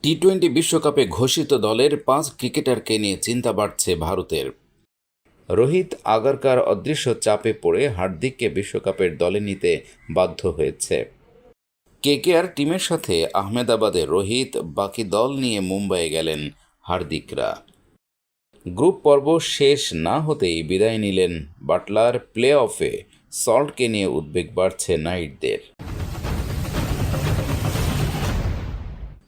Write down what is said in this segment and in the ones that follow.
টি-20 বিশ্বকাপে ঘোষিত দলের 5 ক্রিকেটারকে নিয়ে চিন্তা বাড়ছে ভারতের। রোহিত আগারকার অদৃশ্য চাপে পড়ে হার্দিককে বিশ্বকাপের দলে নিতে বাধ্য হয়েছে। কেকেআর টিমের সাথে আহমেদাবাদে রোহিত, বাকি দল নিয়ে মুম্বাইয়ে গেলেন হার্দিকরা। গ্রুপ পর্ব শেষ না হতেই বিদায় নিলেন বাটলার। প্লে অফে সল্টকে নিয়ে উদ্বেগ বাড়ছে নাইটদের।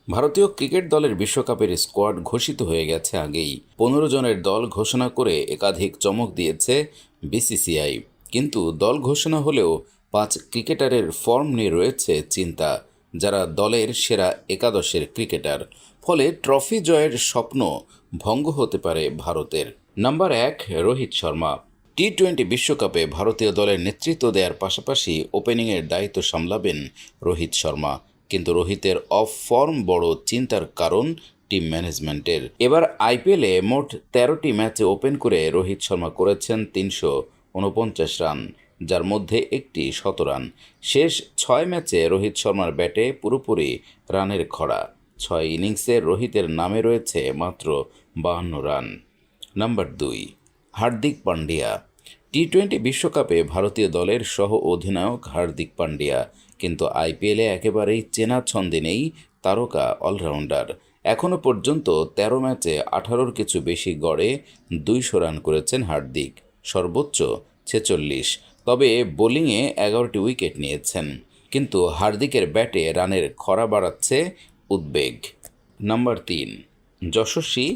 ভারতীয় ক্রিকেট দলের বিশ্বকাপের স্কোয়াড ঘোষিত হয়ে গেছে আগেই। 15 জনের দল ঘোষণা করে একাধিক চমক দিয়েছে বিসিসিআই। কিন্তু দল ঘোষণা হলেও 5 ক্রিকেটারের ফর্ম নিয়ে রয়েছে চিন্তা, যারা দলের সেরা একাদশের ক্রিকেটার। ফলে ট্রফি জয়ের স্বপ্ন ভঙ্গ হতে পারে ভারতের। নাম্বার 1, রোহিত শর্মা। টি-20 বিশ্বকাপে ভারতীয় দলের নেতৃত্ব দেওয়ার পাশাপাশি ওপেনিংয়ের দায়িত্ব সামলাবেন রোহিত শর্মা। কিন্তু রোহিতের অফ ফর্ম বড় চিন্তার কারণ টিম ম্যানেজমেন্টের। এবার আইপিএলে মোট 13টি ম্যাচে ওপেন করে রোহিত শর্মা করেছেন 349 রান, যার মধ্যে একটি শতরান। শেষ 6 ম্যাচে রোহিত শর্মার ব্যাটে পুরোপুরি রানের খরা। 6 ইনিংসে রোহিতের নামে রয়েছে মাত্র 52 রান। নাম্বার 2, হার্দিক পান্ডিয়া। টি-20 বিশ্বকাপে ভারতীয় দলের সহ অধিনায়ক হার্দিক পান্ডিয়া, কিন্তু আইপিএলে একেবারেই চেনা ছন্দে নেই তারকা অলরাউন্ডার। এখনও পর্যন্ত 13 ম্যাচে 18-র কিছু বেশি গড়ে 200 রান করেছেন হার্দিক, সর্বোচ্চ 46। তবে বোলিংয়ে 11টি উইকেট নিয়েছেন। কিন্তু হার্দিকের ব্যাটে রানের খরা বাড়াচ্ছে উদ্বেগ। নাম্বার 3, যশস্বী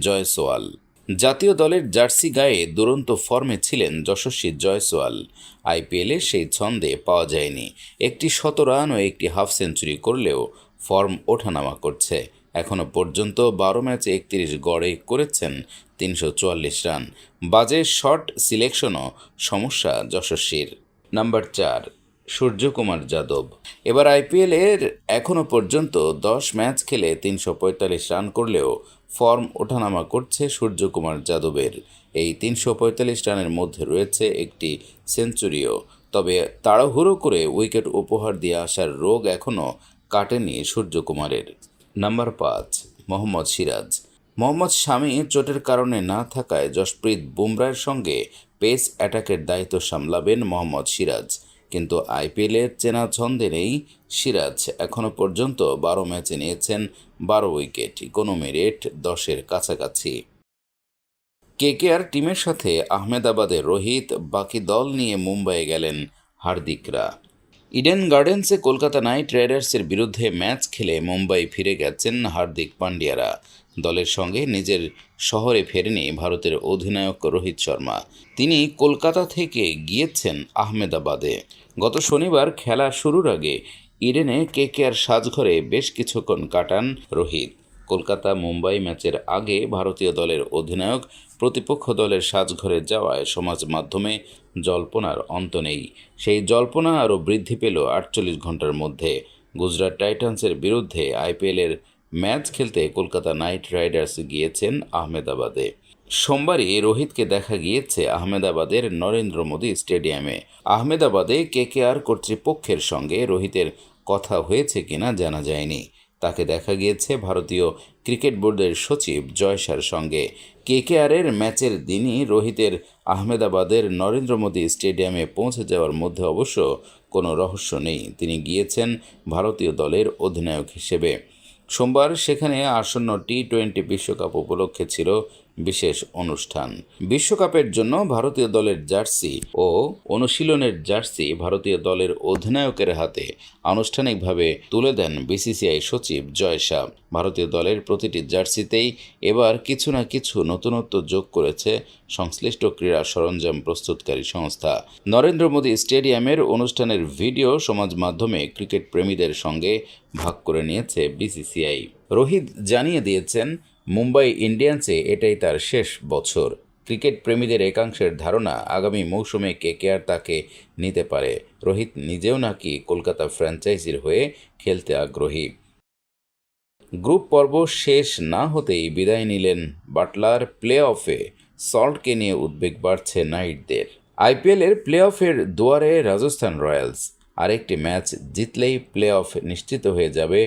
জয়সওয়াল। জাতীয় দলের জার্সি গায়ে দুরন্ত ফর্মে ছিলেন যশস্বী জয়সওয়াল। আইপিএলে সেই ছন্দে পাওয়া যায়নি। একটি শতরান ও একটি হাফ সেঞ্চুরি করলেও ফর্ম ওঠানামা করছে। এখনও পর্যন্ত 12 ম্যাচে 31 গড়ে করেছেন 344 রান। বাজে শট সিলেকশনও সমস্যা যশস্বীর। নাম্বার 4, সূর্যকুমার যাদব। এবার আইপিএলের এখনও পর্যন্ত 10 ম্যাচ খেলে 345 রান করলেও ফর্ম ওঠানামা করছে সূর্যকুমার যাদবের। এই 345 রানের মধ্যে রয়েছে একটি সেঞ্চুরিও। তবে তাড়াহুড়ো করে উইকেট উপহার দিয়ে আসার রোগ এখনও কাটেনি সূর্যকুমারের। নাম্বার 5, মোহাম্মদ সিরাজ। মোহাম্মদ শামি চোটের কারণে না থাকায় জশপ্রীত বুমরার সঙ্গে পেস অ্যাটাকের দায়িত্ব সামলাবেন মোহাম্মদ সিরাজ। কিন্তু আইপিএলের চেনা ছন্দে নেই সিরাজ। এখনও পর্যন্ত 12 ম্যাচে নিয়েছেন 12 উইকেট, ইকোনমি রেট 10-এর কাছাকাছি। কেকেআর টিমের সাথে আহমেদাবাদে রোহিত, বাকি দল নিয়ে মুম্বাইয়ে গেলেন হার্দিকরা। ইডেন গার্ডেন্সে কলকাতা নাইট রাইডার্সের বিরুদ্ধে ম্যাচ খেলে মুম্বাই ফিরে গেছেন হার্দিক পান্ডিয়ারা। দলের সঙ্গে নিজের শহরে ফেরেনি ভারতের অধিনায়ক রোহিত শর্মা। তিনি কলকাতা থেকে গিয়েছেন আহমেদাবাদে। গত শনিবার খেলা শুরুর আগে ইডেনে কেকেআর সাজঘরে বেশ কিছুক্ষণ কাটান রোহিত। কলকাতা মুম্বাই ম্যাচের আগে ভারতীয় দলের অধিনায়ক প্রতিপক্ষ দলের সাজঘরে যাওয়ায় সমাজ মাধ্যমে জল্পনার অন্ত নেই। সেই জল্পনা আরও বৃদ্ধি পেল 48 ঘন্টার মধ্যে। গুজরাট টাইটান্সের বিরুদ্ধে আইপিএলের ম্যাচ খেলতে কলকাতা নাইট রাইডার্স গিয়েছেন আহমেদাবাদে। সোমবারই রোহিতকে দেখা গিয়েছে আহমেদাবাদের নরেন্দ্র মোদী স্টেডিয়ামে। আহমেদাবাদে কেকেআর কর্তৃপক্ষের সঙ্গে রোহিতের কথা হয়েছে কিনা জানা যায়নি। তাকে দেখা গিয়েছে ভারতীয় ক্রিকেট বোর্ডের সচিব জয় শাহর সঙ্গে। কেকেআরের ম্যাচের দিনই রোহিতের আহমেদাবাদের নরেন্দ্র মোদী স্টেডিয়ামে পৌঁছে যাওয়ার মধ্যে অবশ্য কোনো রহস্য নেই। তিনি গিয়েছেন ভারতীয় দলের অধিনায়ক হিসেবে। সোমবার সেখানে আসন্ন টি-20 বিশ্বকাপ উপলক্ষে ছিল বিশেষ অনুষ্ঠান। বিশ্বকাপের জন্য ভারতীয় দলের জার্সি ও অনুশীলনের জার্সি ভারতীয় দলের অধিনায়কের হাতে আনুষ্ঠানিকভাবে তুলে দেন বিসিসিআই সচিব জয় শাহ। ভারতীয় দলের প্রতিটি জার্সিতেই এবার কিছু না কিছু নতুনত্ব যোগ করেছে সংশ্লিষ্ট ক্রীড়া সরঞ্জাম প্রস্তুতকারী সংস্থা। নরেন্দ্র মোদী স্টেডিয়ামের অনুষ্ঠানের ভিডিও সমাজ মাধ্যমে ক্রিকেট প্রেমীদের সঙ্গে ভাগ করে নিয়েছে বিসিসিআই। রোহিত জানিয়ে দিয়েছেন মুম্বাই ইন্ডিয়ান্সে এটাই তার শেষ বছর। ক্রিকেট প্রেমীদের একাংশের ধারণা আগামী মৌসুমে কেকেআর তাকে নিতে পারে। রোহিত নিজেও নাকি কলকাতা ফ্র্যাঞ্চাইজির হয়ে খেলতে আগ্রহী। গ্রুপ পর্ব শেষ না হতেই বিদায় নিলেন বাটলার। প্লে অফে সল্টকে নিয়ে উদ্বেগ বাড়ছে নাইটদের। আইপিএলের প্লে অফের দুয়ারে রাজস্থান রয়্যালস। আরেকটি ম্যাচ জিতলেই প্লে অফ নিশ্চিত হয়ে যাবে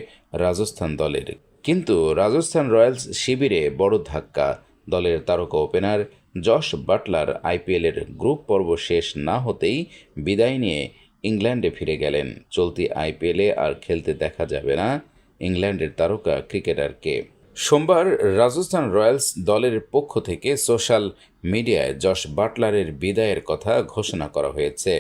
রাজস্থান দলের। কিন্তু রাজস্থান রয়্যালস শিবিরে বড় ধাক্কা। দলের তারকা ওপেনার জশ বাটলার আইপিএলের গ্রুপ পর্ব শেষ না হতেই বিদায় নিয়ে ইংল্যান্ডে ফিরে গেলেন। চলতি আইপিএলে আর খেলতে দেখা যাবে না ইংল্যান্ডের তারকা ক্রিকেটারকে। সোমবার রাজস্থান রয়্যালস দলের পক্ষ থেকে সোশ্যাল মিডিয়ায় জশ বাটলারের বিদায়ের কথা ঘোষণা করা হয়েছে।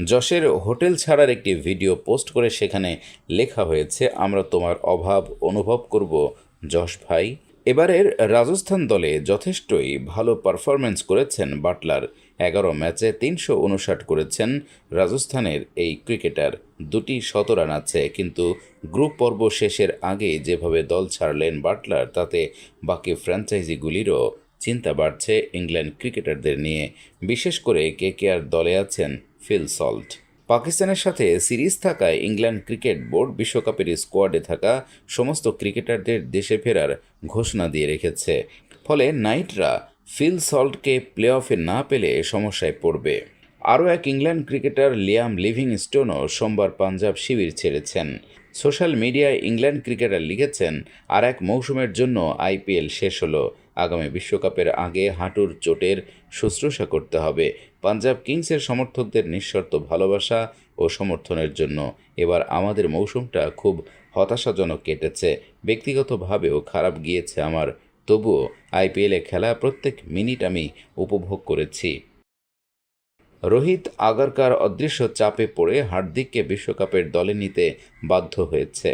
জশের হোটেল ছাড়ার একটি ভিডিও পোস্ট করে সেখানে লেখা হয়েছে, আমরা তোমার অভাব অনুভব করব জশ ভাই। এবারের রাজস্থান দলে যথেষ্টই ভালো পারফরম্যান্স করেছেন বাটলার। 11 ম্যাচে 359 করেছেন রাজস্থানের এই ক্রিকেটার। 2টি শতরান আছে, কিন্তু গ্রুপ পর্ব শেষের আগে যেভাবে দল ছাড়লেন বাটলার, তাতে বাকি ফ্র্যাঞ্চাইজিগুলিরও চিন্তা বাড়ছে ইংল্যান্ড ক্রিকেটারদের নিয়ে। বিশেষ করে কেকেআর দলে আছেন ফিল সল্ট। পাকিস্তানের সাথে সিরিজ থাকায় ইংল্যান্ড ক্রিকেট বোর্ড বিশ্বকাপের স্কোয়াডে থাকা সমস্ত ক্রিকেটারদের দেশে ফেরার ঘোষণা দিয়ে রেখেছে। ফলে নাইটরা ফিল সল্টকে প্লে অফে না পেলে সমস্যায় পড়বে। আরও এক ইংল্যান্ড ক্রিকেটার লিয়াম লিভিংস্টোনও সোমবার পাঞ্জাব শিবির ছেড়েছেন। সোশ্যাল মিডিয়ায় ইংল্যান্ড ক্রিকেটার লিখেছেন, আর এক মৌসুমের জন্য আইপিএল শেষ হলো। আগামী বিশ্বকাপের আগে হাঁটুর চোটের শুশ্রূষা করতে হবে। পাঞ্জাব কিংসের সমর্থকদের নিঃশর্ত ভালোবাসা ও সমর্থনের জন্য এবার আমাদের মৌসুমটা খুব হতাশাজনক কেটেছে। ব্যক্তিগতভাবেও খারাপ গিয়েছে আমার, তবুও আইপিএলে খেলা প্রত্যেক মিনিট আমি উপভোগ করেছি। রোহিত আগারকার অদৃশ্য চাপে পড়ে হার্দিককে বিশ্বকাপের দলে নিতে বাধ্য হয়েছে।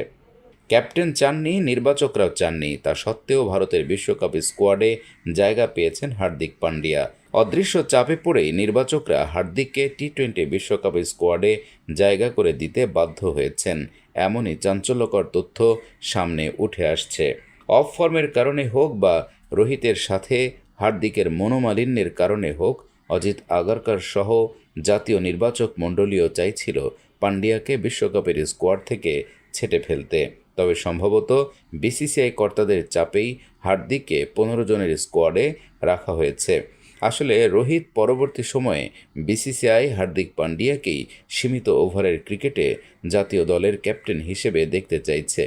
ক্যাপ্টেন চাননি, নির্বাচকরাও চাননি, তা সত্ত্বেও ভারতের বিশ্বকাপ স্কোয়াডে জায়গা পেয়েছেন হার্দিক পান্ডিয়া। অদৃশ্য চাপে পড়েই নির্বাচকরা হার্দিককে টি-20 বিশ্বকাপ স্কোয়াডে জায়গা করে দিতে বাধ্য হয়েছেন। এমনই চাঞ্চল্যকর তথ্য সামনে উঠে আসছে। অফ ফর্মের কারণে হোক বা রোহিতের সাথে হার্দিকের মনোমালিন্যের কারণে হোক, অজিত আগারকার সহ জাতীয় নির্বাচক মণ্ডলীও চাইছিল পান্ডিয়াকে বিশ্বকাপের স্কোয়াড থেকে ছেঁটে ফেলতে। তবে সম্ভবত বিসিসিআই কর্তাদের চাপেই হার্দিককে 15 জনের স্কোয়াডে রাখা হয়েছে। আসলে রোহিত পরবর্তী সময়ে বিসিসিআই হার্দিক পান্ডিয়াকেই সীমিত ওভারের ক্রিকেটে জাতীয় দলের ক্যাপ্টেন হিসেবে দেখতে চাইছে।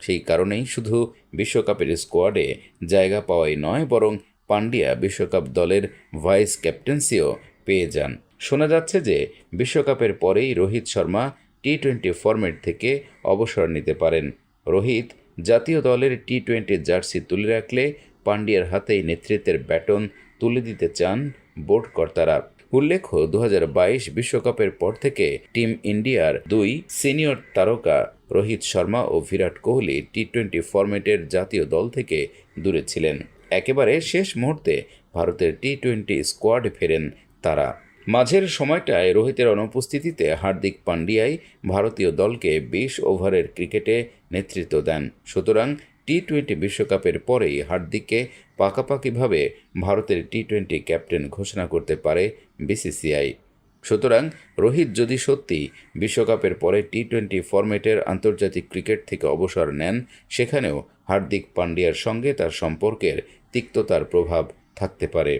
সেই কারণেই শুধু বিশ্বকাপের স্কোয়াডে জায়গা পাওয়াই নয়, বরং পান্ডিয়া বিশ্বকাপ দলের ভাইস ক্যাপ্টেন্সিও পেয়ে যান। শোনা যাচ্ছে যে বিশ্বকাপের পরেই রোহিত শর্মা টি-20 ফরম্যাট থেকে অবসর নিতে পারেন। রোহিত জাতীয় দলের টি-20 জার্সি তুলে রাখলে পান্ডিয়ার হাতেই নেতৃত্বের ব্যাটন তুলে দিতে চান বোর্ড কর্তারা। উল্লেখ্য, 2022 বিশ্বকাপের পর থেকে টিম ইন্ডিয়ার 2 সিনিয়র তারকা রোহিত শর্মা ও বিরাট কোহলি টি-20 ফরম্যাটের জাতীয় দল থেকে দূরে ছিলেন। একেবারে শেষ মুহূর্তে ভারতের টি-20 স্কোয়াডে ফেরেন তারা। মাঝের সময়টায় রোহিতের অনুপস্থিতিতে হার্দিক পান্ডিয়াই ভারতীয় দলকে 20 ওভারের ক্রিকেটে নেতৃত্ব দেন। সুতরাং টি-20 বিশ্বকাপের পরেই হার্দিককে পাকাপাকিভাবে ভারতের টি-20 ক্যাপ্টেন ঘোষণা করতে পারে বিসিসিআই। সুতরাং রোহিত যদি সত্যি বিশ্বকাপের পরে টি-20 ফরম্যাটের আন্তর্জাতিক ক্রিকেট থেকে অবসর নেন, সেখানেও হার্দিক পান্ডিয়ার সঙ্গে তার সম্পর্কের তিক্ততার প্রভাব থাকতে পারে।